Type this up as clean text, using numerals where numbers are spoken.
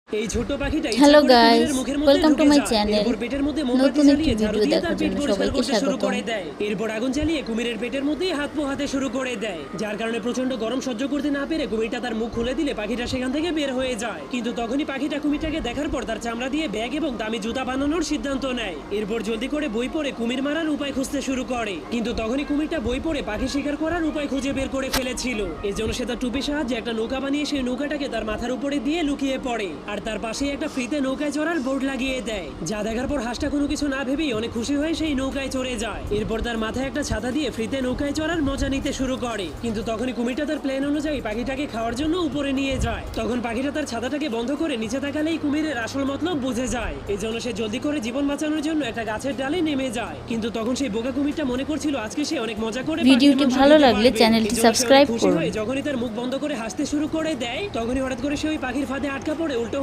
এই ছোট পাখিটা hello guys, welcome to my channel. নতুন একটি ভিডিও দেখার জন্য সবাইকে স্বাগতম। এরপর আগুন জ্বালিয়ে কুমিরের পেটের মধ্যেই হাত পোহাতে শুরু করে দেয়, যার কারণে প্রচন্ড গরম সহ্য করতে না পেরে কুমিরটা তার মুখ খুলে দিলে পাখিটা সেখান থেকে বের হয়ে যায়। কিন্তু তখনই পাখিটা কুমিরটাকে দেখার পর তার চামড়া দিয়ে ব্যাগ এবং দামি জুতা বানানোর সিদ্ধান্ত নেয়। এরপর জলদি করে বই পড়ে কুমির মারার উপায় খুঁজতে শুরু করে। কিন্তু তখনই কুমিরটা বই পড়ে পাখি শিকার করার উপায় খুঁজে বের করে ফেলেছিল। এজন্য সে তার টুপির সাহায্যে একটা নৌকা বানিয়ে সেই নৌকাটাকে তার মাথার উপরে দিয়ে লুকিয়ে পড়ে, আর তার পাশেই একটা ফ্রিতে নৌকায় চড়ার বোর্ড লাগিয়ে দেয়। যা দেখার পর হাঁসটা কোনো কিছু না ভেবেই অনেক খুশি হয়ে সেই নৌকায় চড়ে যায়। এরপর তার মাথায় একটা ছাতা দিয়ে ফ্রিতে নৌকায় চড়ার মজা নিতে শুরু করে। কিন্তু তখনই কুমিরটা তার প্ল্যান অনুযায়ী পাখিটাকে খাওয়ার জন্য উপরে নিয়ে যায়। তখন পাখিটা তার ছাতাটাকে বন্ধ করে নিচে তাকালেই কুমিরের আসল মতলব বুঝে যায়। এই জন্য সে জলদি করে জীবন বাঁচানোর জন্য একটা গাছের ডালে নেমে যায়। কিন্তু তখন সেই বোকা কুমিরটা মনে করছিল আজকে সে অনেক মজা করে ভিডিওটি ভালো লাগলে চ্যানেলটি সাবস্ক্রাইব করুন। যখনই তার মুখ বন্ধ করে হাসতে শুরু করে দেয়, তখনই হঠাৎ করে সে ওই পাখির ফাঁদে আটকা পড়ে উল্টো